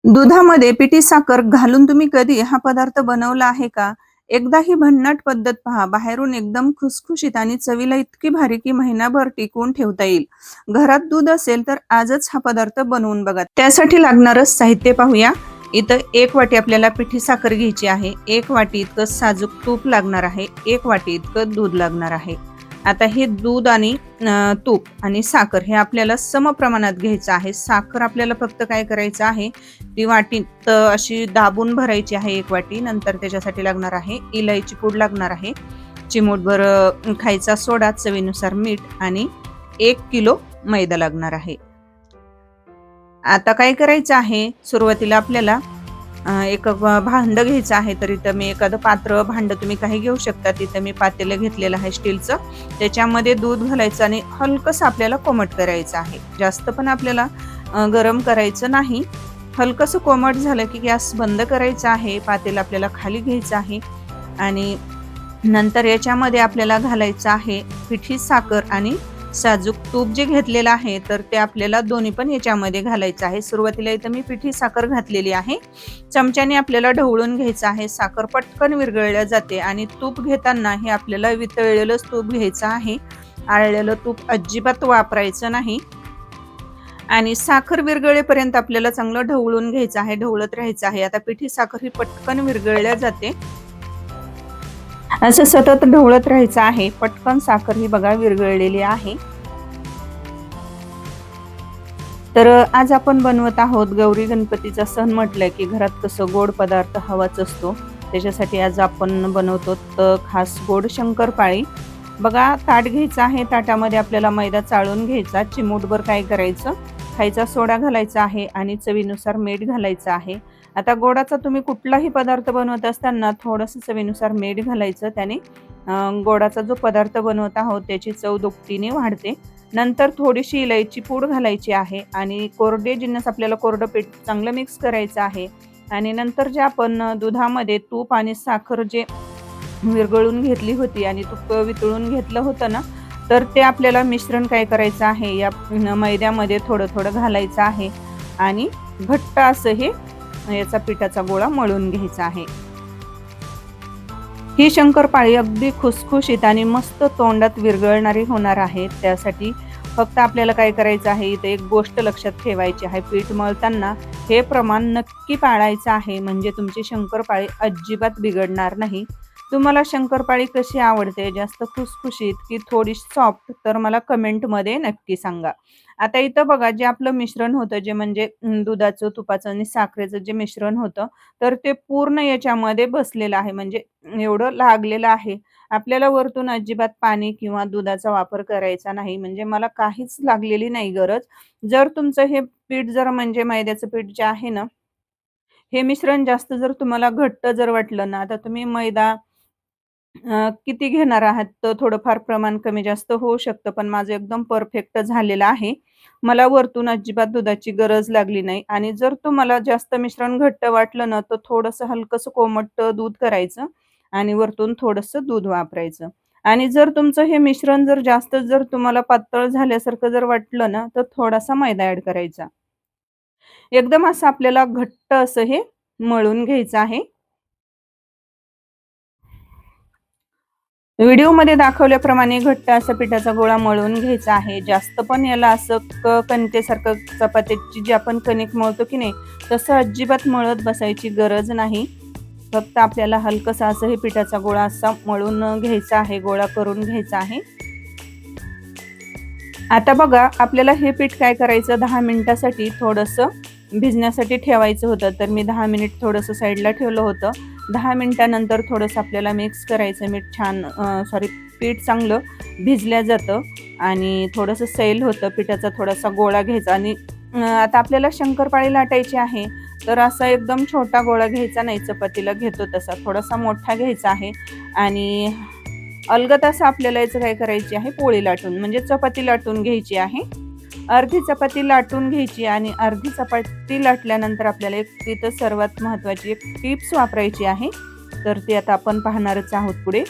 दुधामध्ये पिठी साखर घालून तुम्ही कधी हा पदार्थ बनवला आहे का? एकदा ही भन्नाट पद्धत पहा. बाहेरून एकदम खुसखुशीत आणि चवीला इतकी भारी की महिनाभर टिकवून ठेवता येईल. घरात दूध असेल तर आजच हा पदार्थ बनवून बघा. त्यासाठी लागणारं साहित्य पाहूया. इथं 1 वाटी आपल्याला पिठी साखर घ्यायची आहे. 1 वाटी इतकं साजूक तूप लागणार आहे. 1 वाटी इतकं दूध लागणार आहे. आता हे दूध आणि तूप आणि साखर हे आपल्याला समप्रमाणात घ्यायचं आहे. साखर आपल्याला फक्त काय करायचं आहे, ती वाटीत अशी दाबून भरायची आहे 1 वाटी. नंतर त्याच्यासाठी लागणार आहे इलायची पूड लागणार आहे, चिमूटभर खायचा सोडा, चवीनुसार मीठ आणि 1 किलो मैदा लागणार आहे. आता काय करायचं आहे, सुरुवातीला आपल्याला एक भांडं घ्यायचं आहे. तर इथं मी एखादं पात्र भांडं तुम्ही काही घेऊ शकता. तिथं मी पातेलं घेतलेलं आहे स्टीलचं. त्याच्यामध्ये दूध घालायचं आणि हलकंसं आपल्याला कोमट करायचं आहे. जास्त पण आपल्याला गरम करायचं नाही. हलकंसं कोमट झालं की गॅस बंद करायचा आहे. पातेलं आपल्याला खाली घ्यायचं आहे आणि नंतर याच्यामध्ये आपल्याला घालायचं आहे पिठी साखर आणि साजूक तूप जे घेतलेलं आहे, तर ते आपल्याला दोन्ही पण याच्यामध्ये घालायचं आहे. सुरुवातीला इथं मी पिठी साखर घातलेली आहे. चमच्याने आपल्याला ढवळून घ्यायचं आहे. साखर पटकन विरघळल्या जाते आणि तूप घेताना हे आपल्याला वितळलेलंच तूप घ्यायचं आहे. आळलेलं तूप अजिबात वापरायचं नाही. आणि साखर विरघळेपर्यंत आपल्याला चांगलं ढवळून घ्यायचं आहे, ढवळत राहायचं आहे. आता पिठी साखर ही पटकन विरघळल्या जाते. असं सतत ढवळत राहायचं आहे. पटकन साखर ही बघा विरघळलेली आहे. तर आज आपण बनवत आहोत, गौरी गणपतीचा सण म्हटलं की घरात कसं गोड पदार्थ हवाच असतो. त्याच्यासाठी आज आपण बनवतो खास गोड शंकरपाळी. बघा, ताट घ्यायचं आहे. ताटामध्ये आपल्याला मैदा चाळून घ्यायचा. चिमूटभर काय करायचं, खायचा सोडा घालायचा आहे आणि चवीनुसार मीठ घालायचं आहे. आता गोडाचा तुम्ही कुठलाही पदार्थ बनवत असताना थोडंसं चवीनुसार मीठ घालायचं. त्याने गोडाचा जो पदार्थ बनवत आहोत त्याची चव दुपटीने वाढते. नंतर थोडीशी इलायची पूड घालायची आहे आणि कोरडे जिन्नस आपल्याला कोरडं पीठ चांगलं मिक्स करायचं आहे. आणि नंतर जे आपण दुधामध्ये तूप आणि साखर जे विरघळून घेतली होती आणि तूप वितळून घेतलं होतं ना, तर ते आपल्याला मिश्रण काय करायचं आहे, या मैद्यामध्ये थोडं थोडं घालायचं आहे आणि घट्ट असं हे याचा पिठाचा गोळा मळून घ्यायचा आहे. ही शंकरपाळी अगदी खुसखुशीत आणि मस्त तोंडात विरघळणारी होणार आहे. त्यासाठी फक्त आपल्याला काय करायचं आहे, इथे एक गोष्ट लक्षात ठेवायची आहे. पीठ मळताना हे प्रमाण नक्की पाळायचं आहे, म्हणजे तुमची शंकरपाळी अजिबात बिघडणार नाही. तुम्हाला शंकरपाळी कशी आवडते, जास्त खुसखुशीत की थोडी सॉफ्ट, तर मला कमेंटमध्ये नक्की सांगा. आता इथं बघा, जे आपलं मिश्रण होतं, जे म्हणजे दुधाचं, तुपाचं आणि साखरेचं जे मिश्रण होतं, तर ते पूर्ण याच्यामध्ये बसलेलं आहे, म्हणजे एवढं लागलेलं आहे. आपल्याला वरतून अजिबात पाणी किंवा दुधाचा वापर करायचा नाही, म्हणजे मला काहीच लागलेली नाही गरज. जर तुमचं हे पीठ जर म्हणजे मैद्याचं पीठ जे आहे ना, हे मिश्रण जास्त जर तुम्हाला घट्ट जर वाटलं ना, तर तुम्ही मैदा किती घेणार आहात, तर थोडंफार प्रमाण कमी जास्त होऊ शकतं. पण माझं एकदम परफेक्ट झालेलं आहे. मला वरतून अजिबात दुधाची गरज लागली नाही. आणि जर तुम्हाला जास्त मिश्रण घट्ट वाटलं ना, तर थोडंसं हलकंसं कोमट दूध करायचं आणि वरतून थोडंसं दूध वापरायचं. आणि जर तुमचं हे मिश्रण जर जास्त जर तुम्हाला पातळ झाल्यासारखं जर वाटलं ना, तर थोडासा मैदा ॲड करायचा. एकदम असं आपल्याला घट्ट असं हे मळून घ्यायचं आहे. व्हिडिओमध्ये दाखवल्याप्रमाणे घट्ट असा पिठाचा गोळा मळून घ्यायचा आहे. जास्त पण याला असं कणकेसारखं चपातीची जी आपण कणिक मळतो की नाही, तसं अजिबात मळत बसायची गरज नाही. फक्त आपल्याला हलकंसं असं हे पिठाचा गोळा असा मळून घ्यायचा आहे, गोळा करून घ्यायचा आहे. आता बघा, आपल्याला हे पीठ काय करायचं, 10 मिनिटासाठी थोडंसं भिजण्यासाठी ठेवायचं होतं. तर मी 10 मिनिट थोडंसं साईडला ठेवलं होतं. 10 मिनिटानंतर थोडंसं आपल्याला मिक्स करायचं. पीठ चांगलं भिजल्या जातं आणि थोडंसं सैल होतं. पिठाचा थोडासा गोळा घ्यायचा आणि आता आपल्याला शंकरपाळी लाटायची आहे. तर असा एकदम छोटा गोळा घ्यायचा नाही, चपातीला घेतो तसा थोडासा मोठा घ्यायचा आहे. आणि अलगद असं आपल्याला याचं काय करायची आहे, पोळी लाटून म्हणजे चपाती लाटून घ्यायची आहे. अर्धी चपाती लाटून घ्यायची आणि अर्धी चपाती लाटल्यानंतर आपल्याला एक तिथं सर्वात महत्त्वाची एक टिप्स वापरायची आहे. तर ती आता आपण पाहणारच आहोत पुढे.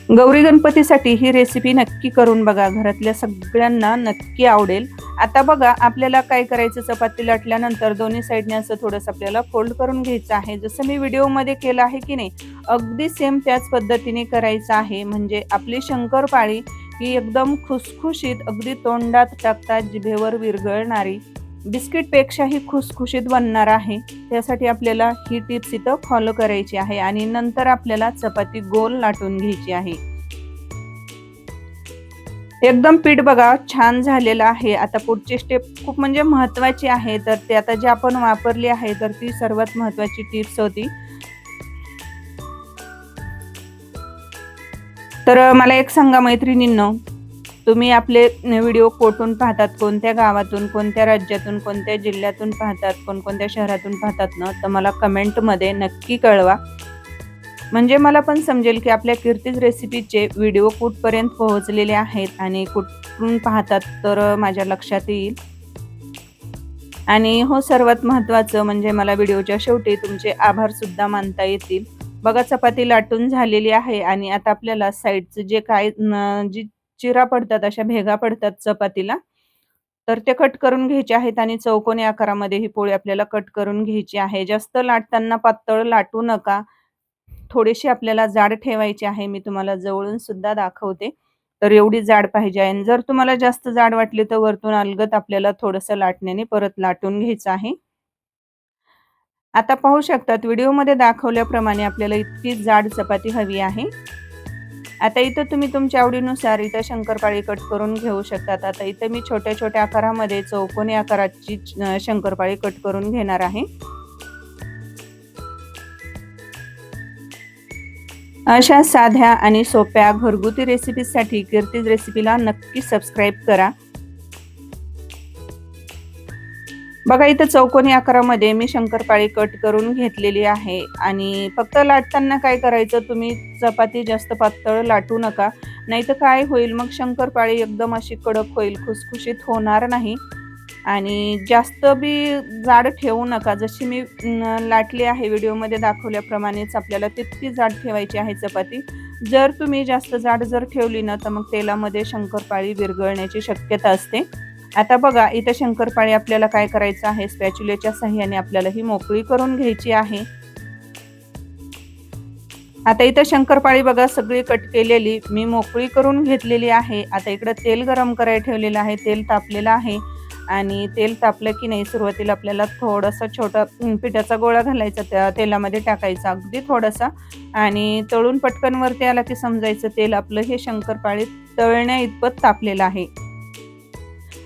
गौरी गणपतीसाठी ही रेसिपी नक्की करून बघा. घरातल्या सगळ्यांना नक्की आवडेल आता बघा आपल्याला काय करायचं, चपाती लाटल्यानंतर दोन्ही साईडने असं थोडंसं आपल्याला फोल्ड करून घ्यायचं आहे. जसं मी व्हिडिओमध्ये केलं आहे की नाही, अगदी सेम त्याच पद्धतीने करायचं आहे. म्हणजे आपली शंकरपाळी ही एकदम खुसखुशीत, अगदी तोंडात टाकता जिभेवर विरघळणारी, बिस्किटपेक्षाही खुसखुशीत बनणार आहे. त्यासाठी आपल्याला ही टिप्स इथं फॉलो करायची आहे आणि नंतर आपल्याला चपाती गोल लाटून घ्यायची आहे. एकदम पीठ बघा छान झालेलं आहे. आता पुढची स्टेप खूप म्हणजे महत्त्वाची आहे. तर ते आता जी आपण वापरली आहे, तर ती सर्वात महत्त्वाची टिप्स होती. तर मला एक सांगा मैत्रिणींनो, तुम्ही आपले व्हिडिओ कुठून पाहतात? कोणत्या गावातून, कोणत्या राज्यातून, कोणत्या जिल्ह्यातून पाहतात, कोणकोणत्या शहरातून पाहतात ना? तर मला कमेंटमध्ये नक्की कळवा. म्हणजे मला पण समजेल की आपल्या कीर्तीज रेसिपीचे व्हिडिओ कुठपर्यंत पोहोचलेले आहेत आणि कुठून पाहतात, तर माझ्या लक्षात येईल. आणि हो, सर्वात महत्त्वाचं म्हणजे मला व्हिडिओच्या शेवटी तुमचे आभार सुद्धा मानता येतील. बघा चपाती लाटून झालेली आहे आणि आता आपल्याला साईडचं जे काय जी चिरा पडतात, अशा भेगा पडतात चपातीला, तर ते कट करून घ्यायचे आहेत आणि चौकोनी आकारामध्ये ही पोळी आपल्याला कट करून घ्यायची आहे. जास्त लाटताना पातळ लाटू नका. थोडीशी आपल्याला जाड ठेवायची आहे. मी तुम्हाला जवळून सुद्धा दाखवते. तर एवढी जाड पाहिजे आहे आणि जर तुम्हाला जास्त जाड वाटली तर वरतून अलगद आपल्याला थोडंसं लाटण्याने परत लाटून घ्यायचं आहे. आता पाहू शकतात व्हिडिओमध्ये दाखवल्याप्रमाणे आपल्याला इतकी जाड चपाती हवी आहे. आता इथं तुम्ही तुमच्या आवडीनुसार इथं शंकरपाळी कट करून घेऊ शकतात. आता इथं मी छोट्या-छोट्या आकारामध्ये चौकोनी आकाराची शंकरपाळी कट करून घेणार आहे. अशा साध्या आणि सोप्या घरगुती रेसिपीसाठी कीर्तीज रेसिपीला नक्की सबस्क्राईब करा. बघा इथं चौकोनी आकारामध्ये मी शंकरपाळी कट करून घेतलेली आहे आणि फक्त लाटताना काय करायचं, तुम्ही चपाती जास्त पातळ लाटू नका. नाहीतर काय होईल, मग शंकरपाळी एकदम अशी कडक होईल, खुसखुशीत होणार नाही. आणि जास्त बी जाड ठेवू नका. जशी मी लाटली आहे व्हिडिओमध्ये दाखवल्याप्रमाणेच आपल्याला तितकी जाड ठेवायची आहे चपाती. जर तुम्ही जास्त जाड जर ठेवली ना, तर मग तेलामध्ये शंकरपाळी विरघळण्याची शक्यता असते. आता बघा इथं शंकरपाळी आपल्याला काय करायचं आहे, स्पॅच्युलेच्या साहाय्याने आपल्याला ही मोकळी करून घ्यायची आहे. आता इथं शंकरपाळी बघा सगळी कट केलेली मी मोकळी करून घेतलेली आहे. आता इकडं तेल गरम करायला ठेवलेलं आहे. तेल तापलेलं आहे आणि तेल तापलं की नाही, सुरुवातीला आपल्याला थोडासा छोटा पिठाचा गोळा घालायचा, त्या तेलामध्ये टाकायचा अगदी थोडासा आणि तळून पटकन वरती आला की समजायचं तेल आपलं हे शंकरपाळी तळण्या इतपत तापलेलं आहे.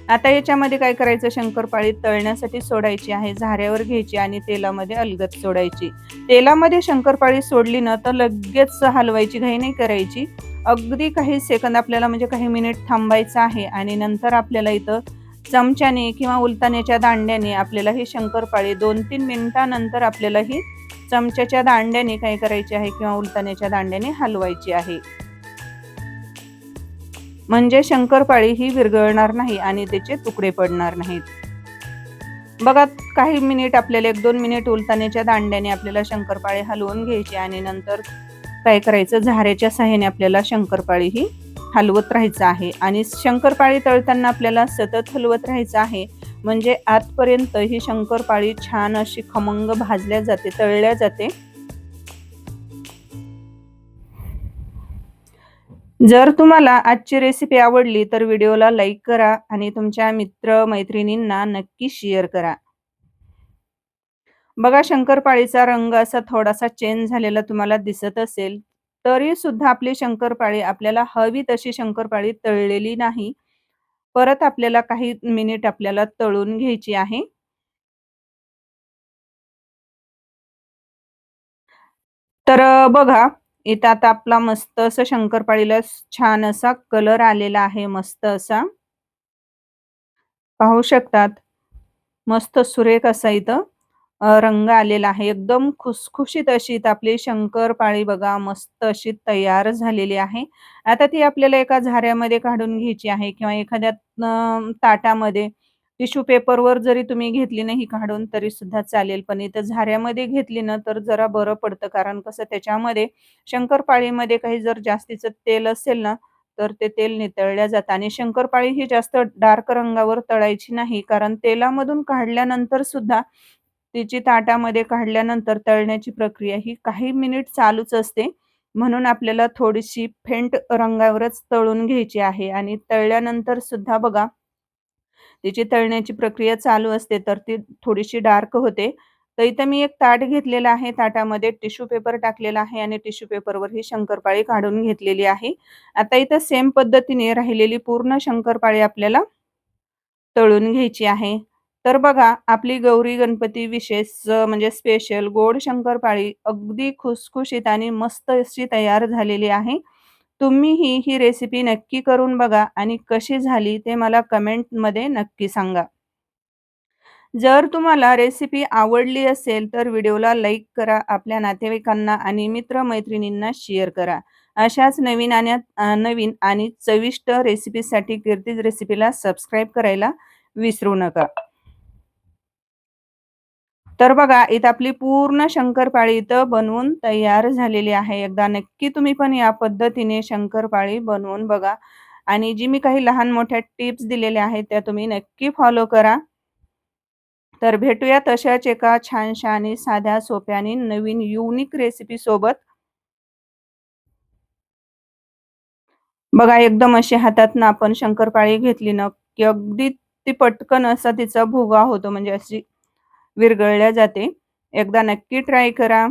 आता याच्यामध्ये काय करायचं, शंकरपाळी तळण्यासाठी सोडायची आहे. झाऱ्यावर घ्यायची आणि तेलामध्ये अलगद सोडायची. तेलामध्ये शंकरपाळी सोडली ना, तर लगेच हलवायची घाई नाही करायची. अगदी काही सेकंद आपल्याला म्हणजे काही मिनिट थांबायचं आहे आणि नंतर आपल्याला इथं चमच्याने किंवा उलताण्याच्या दांड्याने आपल्याला ही शंकरपाळी 2-3 मिनिटानंतर आपल्याला ही चमच्याच्या दांड्याने काय करायची आहे किंवा उलताण्याच्या दांड्याने हलवायची आहे. म्हणजे शंकरपाळी ही विरघळणार नाही आणि त्याचे तुकडे पडणार नाहीत. बघा काही मिनिट आपल्याला 1-2 मिनिट उलताण्याच्या दांड्याने आपल्याला शंकरपाळी हलवून घ्यायची आणि नंतर काय करायचं, झाऱ्याच्या साहाय्याने आपल्याला शंकरपाळी ही हलवत राहायचं आहे आणि शंकरपाळी तळताना आपल्याला सतत हलवत राहायचं आहे. म्हणजे आतपर्यंत ही शंकरपाळी छान अशी खमंग भाजल्या जाते, तळल्या जाते. जर तुम्हाला आजची रेसिपी आवडली तर व्हिडिओला लाईक करा आणि तुमच्या मित्र-मैत्रिणींना नक्की शेअर करा. बघा शंकरपाळीचा रंग असा थोडासा चेंज झालेला तुम्हाला दिसत असेल, तरी सुद्धा आपली शंकरपाळी आपल्याला हवी तशी शंकरपाळी तळलेली नाही. परत आपल्याला काही मिनिट आपल्याला तळून घ्यायची आहे. तर बघा इथं आता आपला मस्त असं शंकरपाळीला छान असा कलर आलेला आहे, मस्त असा. पाहू शकतात. मस्त सुरेख असा इथं रंग आलेला आहे. एकदम खुसखुशीत अशी इथं आपली शंकरपाळी बघा मस्त अशी तयार झालेली आहे. आता ती आपल्याला एका झाऱ्यामध्ये काढून घ्यायची आहे किंवा एखाद्या ताटामध्ये टिश्यू पेपरवर जरी तुम्ही घेतली नाही काढून तरी सुद्धा चालेल. पण इथं झाऱ्यामध्ये घेतली ना तर जरा बरं पडतं. कारण कसं त्याच्यामध्ये शंकरपाळीमध्ये काही जर जास्तीचं तेल असेल ना, तर ते तेल नितळल्या जातं आणि शंकरपाळी ही जास्त डार्क रंगावर तळायची नाही, कारण तेलामधून काढल्यानंतर सुद्धा तिची ताटामध्ये काढल्यानंतर तळण्याची प्रक्रिया ही काही मिनिट चालूच असते. म्हणून आपल्याला थोडीशी फेंट रंगावरच तळून घ्यायची आहे आणि तळल्यानंतर सुद्धा बघा, तिची तळण्याची प्रक्रिया चालू असते, तर ती थोडीशी डार्क होते. तर इथं मी एक ताट घेतलेलं आहे. ताटामध्ये टिश्यू पेपर टाकलेला आहे आणि टिश्यू पेपरवर ही शंकरपाळी काढून घेतलेली आहे. आता इथं सेम पद्धतीने राहिलेली पूर्ण शंकरपाळी आपल्याला तळून घ्यायची आहे. तर बघा, आपली गौरी गणपती विशेष म्हणजे स्पेशल गोड शंकरपाळी अगदी खुसखुशीत आणि मस्त अशी तयार झालेली आहे. तुम्हीही ही रेसिपी नक्की करून बघा आणि कशी झाली ते मला कमेंटमध्ये नक्की सांगा. जर तुम्हाला रेसिपी आवडली असेल तर व्हिडिओला लाईक करा, आपल्या नातेवाईकांना आणि मित्र-मैत्रिणींना शेअर करा. अशाच नवीन आणि चविष्ट रेसिपीसाठी कीर्तीज रेसिपीला सबस्क्राईब करायला विसरू नका. तर बघा, इथं आपली पूर्ण शंकरपाळी इथं बनवून तयार झालेली आहे. एकदा नक्की तुम्ही पण या पद्धतीने शंकरपाळी बनवून बघा आणि जी मी काही लहान-मोठ्या टिप्स दिलेल्या आहेत त्या तुम्ही नक्की फॉलो करा. तर भेटूयात अशाच एका छानशा आणि साध्या, सोप्या आणि नवीन युनिक रेसिपी सोबत. बघा, एकदम अशी हातातनं आपण शंकरपाळी घेतली ना, की अगदी ती पटकन असा तिचा भुगा होतो, म्हणजे अशी विरघळल्या जाते. एकदा नक्की ट्राय करा.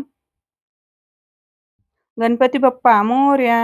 गणपती बाप्पा मोरया!